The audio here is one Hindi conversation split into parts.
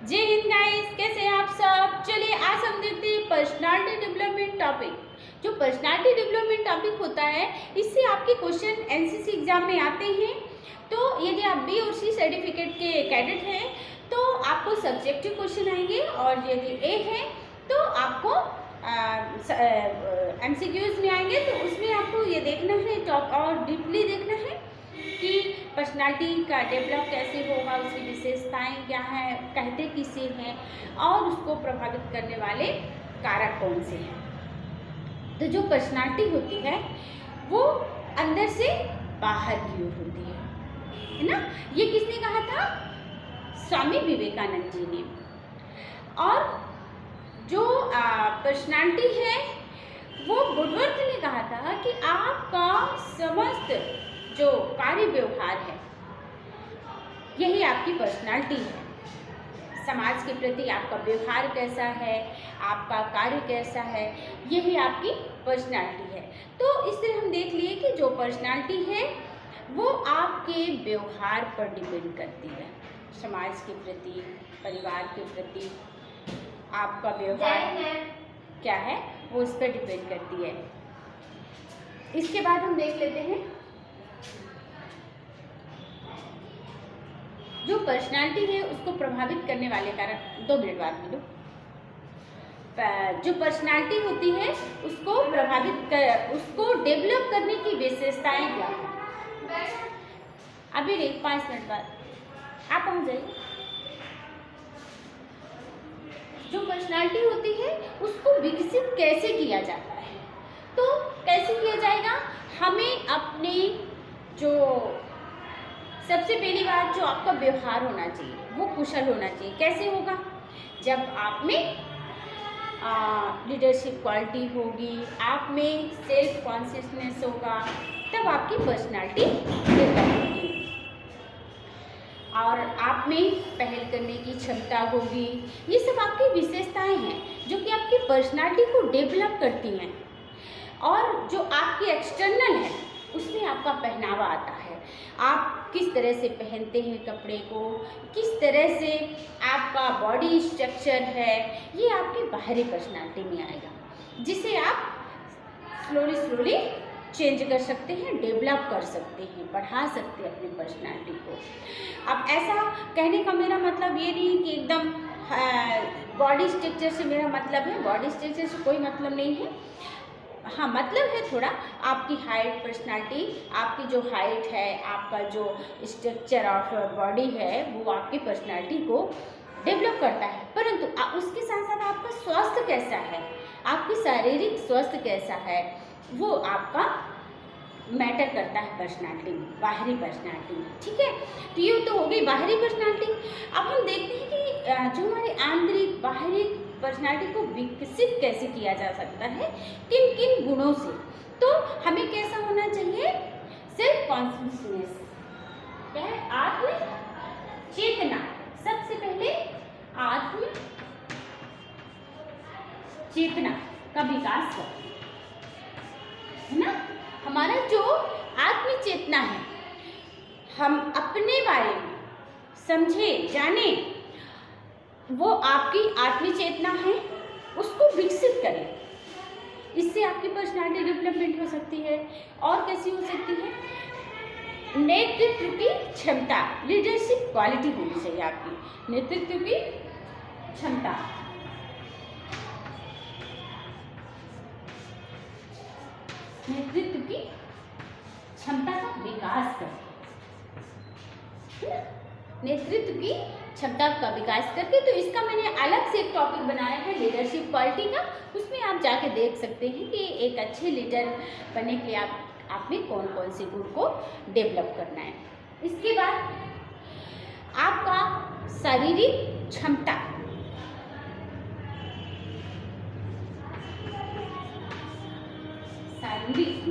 जय हिंद गाइस, कैसे हैं आप सब। चलिए आज हम देखते हैं पर्सनालिटी डेवलपमेंट टॉपिक। जो पर्सनालिटी डेवलपमेंट टॉपिक होता है, इससे आपके क्वेश्चन एनसीसी एग्जाम में आते हैं। तो यदि आप बी और सी सर्टिफिकेट के कैडेट हैं तो आपको सब्जेक्टिव क्वेश्चन आएंगे, और यदि ए है तो आपको एमसीक्यूज में आएंगे। तो उसमें आपको ये देखना है, टॉप और डीपली देखना है कि पर्सनालिटी का डेवलप कैसे होगा, उसकी विशेषताएं क्या हैं, कहते किसे हैं, और उसको प्रभावित करने वाले कारक कौन से हैं। तो जो पर्सनालिटी होती है वो अंदर से बाहर की ओर होती है ना। ये किसने कहा था? स्वामी विवेकानंद जी ने। और जो पर्सनालिटी है वो वुडवर्थ ने कहा था कि आपका समस्त जो कार्य व्यवहार है यही आपकी पर्सनालिटी है। समाज के प्रति आपका व्यवहार कैसा है, आपका कार्य कैसा है, यही आपकी पर्सनालिटी है। तो इस तरह हम देख लिए कि जो पर्सनालिटी है वो आपके व्यवहार पर डिपेंड करती है। समाज के प्रति, परिवार के प्रति आपका व्यवहार क्या है वो इस पर डिपेंड करती है। इसके बाद हम देख लेते हैं जो पर्सनालिटी है उसको प्रभावित करने वाले कारक। 2 मिनट बाद मिलो। जो पर्सनालिटी होती है उसको डेवलप करने की विशेषताएं क्या है? अभी नहीं, 5 मिनट बाद आप पहुंच जाइए। जो पर्सनालिटी होती है उसको विकसित कैसे किया जाता है? तो कैसे किया जाएगा? हमें अपने जो सबसे पहली बात, जो आपका व्यवहार होना चाहिए वो कुशल होना चाहिए। कैसे होगा? जब आप में लीडरशिप क्वालिटी होगी, आप में सेल्फ कॉन्शियसनेस होगा, तब आपकी पर्सनालिटी डेवलप होगी। और आप में पहल करने की क्षमता होगी। ये सब आपकी विशेषताएं हैं जो कि आपकी पर्सनालिटी को डेवलप करती हैं। और जो आपकी एक्सटर्नल है उसमें आपका पहनावा आता है। आप किस तरह से पहनते हैं कपड़े को, किस तरह से आपका बॉडी स्ट्रक्चर है, ये आपकी बाहरी पर्सनालिटी में आएगा, जिसे आप स्लोली चेंज कर सकते हैं, डेवलप कर सकते हैं, बढ़ा सकते हैं अपनी पर्सनालिटी को। अब ऐसा कहने का मेरा मतलब ये नहीं कि एकदम बॉडी स्ट्रक्चर से मेरा मतलब है, बॉडी स्ट्रक्चर से कोई मतलब नहीं है। हाँ, मतलब है थोड़ा आपकी हाइट, पर्सनालिटी, आपकी जो हाइट है, आपका जो स्ट्रक्चर ऑफ बॉडी है वो आपकी पर्सनालिटी को डेवलप करता है। परंतु उसके साथ साथ आपका स्वास्थ्य कैसा है, आपकी शारीरिक स्वास्थ्य कैसा है, वो आपका मैटर करता है पर्सनालिटी में, बाहरी पर्सनालिटी में। ठीक है, तो ये तो हो गई बाहरी पर्सनालिटी। अब हम देखते हैं कि जो हमारी आंतरिक बाहरी पर्सनालिटी को विकसित कैसे किया जा सकता है, किन किन गुणों से। तो हमें कैसा होना चाहिए? सेल्फ कॉन्शियसनेस, क्या है? आत्म चेतना। सबसे पहले आत्म चेतना का विकास हो, है ना। हमारा जो आत्म चेतना है, हम अपने बारे में समझे जाने, वो आपकी आत्म चेतना है, उसको विकसित करें। इससे आपकी पर्सनालिटी डेवलपमेंट हो सकती है। और कैसी हो सकती है? नेतृत्व की क्षमता, लीडरशिप क्वालिटी होनी चाहिए आपकी। नेतृत्व की क्षमता, नेतृत्व की क्षमता का विकास करके, नेतृत्व की क्षमता का विकास करके। तो इसका मैंने अलग से एक टॉपिक बनाया है लीडरशिप क्वालिटी का, उसमें आप जाके देख सकते हैं कि एक अच्छे लीडर बनने के लिए आप में कौन कौन से गुण को डेवलप करना है। इसके बाद आपका शारीरिक क्षमता, शारीरिक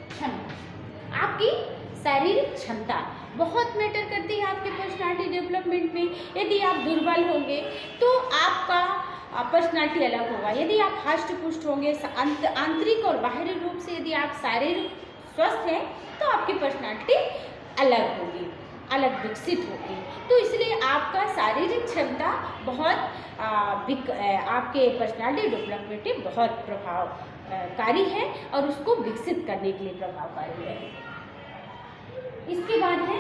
क्षमता, आपकी शारीरिक क्षमता बहुत मैटर करती है आपके पर्सनालिटी डेवलपमेंट में। यदि आप दुर्बल होंगे तो आपका पर्सनालिटी अलग होगा। यदि आप हष्ट पुष्ट होंगे, आंतरिक और बाहरी रूप से यदि आप शारीरिक स्वस्थ हैं तो आपकी पर्सनालिटी अलग होगी। अलग विकसित होगी। तो इसलिए आपका शारीरिक क्षमता बहुत आपके पर्सनालिटी डेवलपमेंट में बहुत प्रभावकारी है और उसको विकसित करने के लिए प्रभावकारी है। इसके बाद है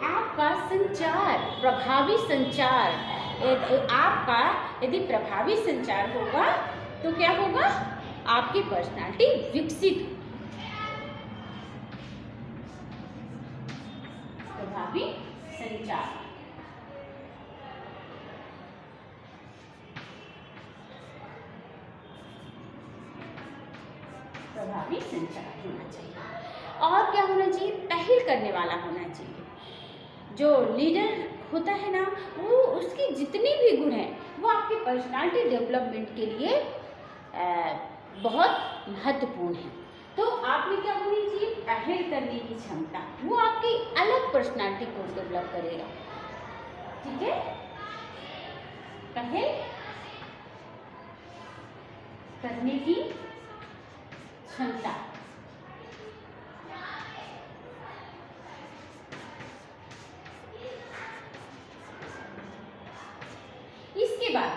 आपका संचार, प्रभावी संचार। आपका यदि प्रभावी संचार होगा तो क्या होगा, आपकी पर्सनालिटी विकसित। प्रभावी संचार, प्रभावी संचार होना चाहिए। और क्या होना चाहिए, पहल करने वाला होना चाहिए। जो लीडर होता है ना, वो उसकी जितनी भी गुण है वो आपकी पर्सनालिटी डेवलपमेंट के लिए बहुत महत्वपूर्ण है। तो आपने क्या होनी चाहिए, पहल करने की क्षमता। वो आपकी अलग पर्सनालिटी को डेवलप करेगा। ठीक है, पहल करने की क्षमता। इसके बाद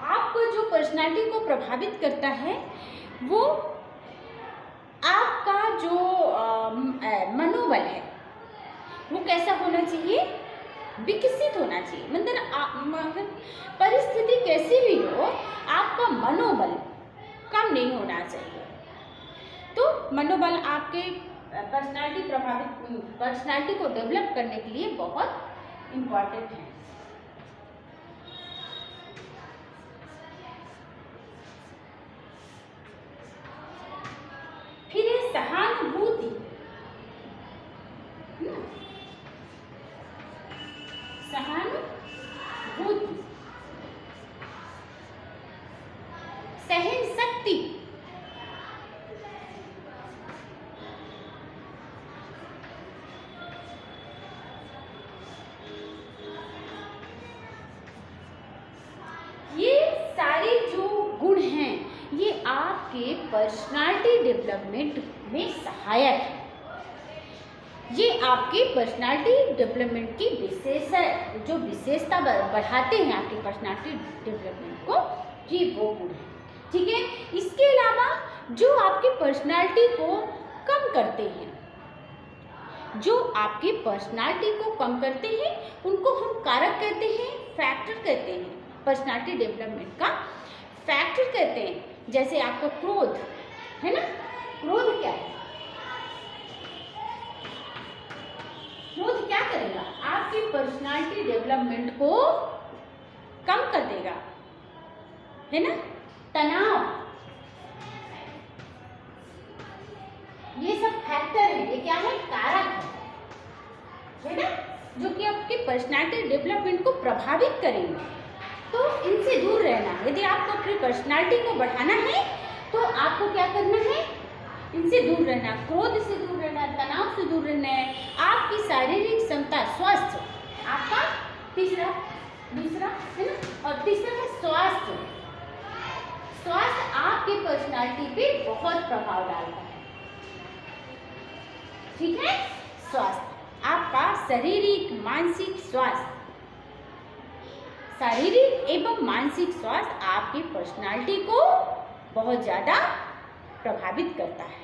आपको जो पर्सनालिटी को प्रभावित करता है वो आपका जो मनोबल है वो कैसा होना चाहिए, विकसित होना चाहिए। मतलब परिस्थिति कैसी भी हो, आपका मनोबल कम नहीं होना चाहिए। तो मनोबल आपके पर्सनालिटी को डेवलप करने के लिए बहुत इम्पोर्टेंट है। फिर है सहानुभूति। सहानुभूति, सहन शक्ति, ये सारे जो गुण हैं ये आपके पर्सनालिटी डेवलपमेंट में सहायक है। ये आपके पर्सनालिटी डेवलपमेंट की जो विशेषता बढ़ाते हैं आपकी पर्सनालिटी डेवलपमेंट को, ये वो गुण है। ठीक है, इसके अलावा जो आपकी पर्सनालिटी को कम करते हैं, जो आपकी पर्सनालिटी को कम करते हैं उनको हम कारक कहते हैं, फैक्टर कहते हैं। पर्सनालिटी डेवलपमेंट का फैक्टर कहते हैं। जैसे आपका क्रोध है ना, क्रोध क्या है, क्रोध क्या करेगा, आपकी पर्सनालिटी डेवलपमेंट को कम कर देगा, है ना। तनाव, ये सब फैक्टर है, ये क्या है, कारक है ना, जो कि आपके पर्सनालिटी डेवलपमेंट को प्रभावित करेंगे। तो इनसे दूर रहना। यदि आपको अपनी पर्सनालिटी को बढ़ाना है तो आपको क्या करना है, इनसे दूर रहना, क्रोध से दूर रहना, तनाव से दूर रहना है। आपकी शारीरिक क्षमता, स्वास्थ्य आपका दूसरा है ना, और तीसरा है स्वास्थ्य। स्वास्थ्य आपकी पर्सनालिटी पे बहुत प्रभाव डालता है। ठीक है, स्वास्थ्य आपका शारीरिक मानसिक स्वास्थ्य, शारीरिक एवं मानसिक स्वास्थ्य आपकी पर्सनालिटी को बहुत ज़्यादा प्रभावित करता है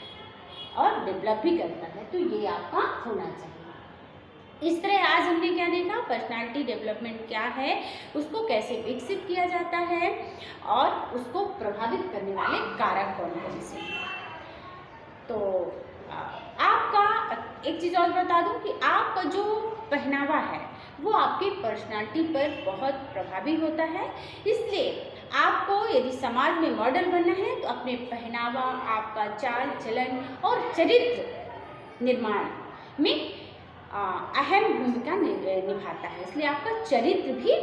और डेवलप भी करता है। तो ये आपका होना चाहिए। इस तरह आज हमने क्या देखा, पर्सनालिटी डेवलपमेंट क्या है, उसको कैसे विकसित किया जाता है और उसको प्रभावित करने वाले कारक कौन कौन से। तो आपका एक चीज़ और बता दूं कि आपका जो पहनावा है वो आपकी पर्सनालिटी पर बहुत प्रभावी होता है। इसलिए आपको यदि समाज में मॉडल बनना है तो अपने पहनावा, आपका चाल चलन और चरित्र निर्माण में अहम भूमिका निभाता है। इसलिए आपका चरित्र भी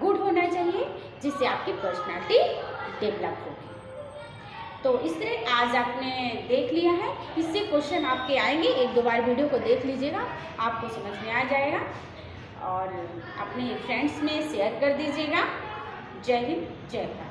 गुड होना चाहिए जिससे आपकी पर्सनालिटी डेवलप होगी। तो इस तरह आज आपने देख लिया है, इससे क्वेश्चन आपके आएंगे, एक दो बार वीडियो को देख लीजिएगा, आपको समझ में आ जाएगा और अपने फ्रेंड्स में शेयर कर दीजिएगा। जय हिंद, जय भारत।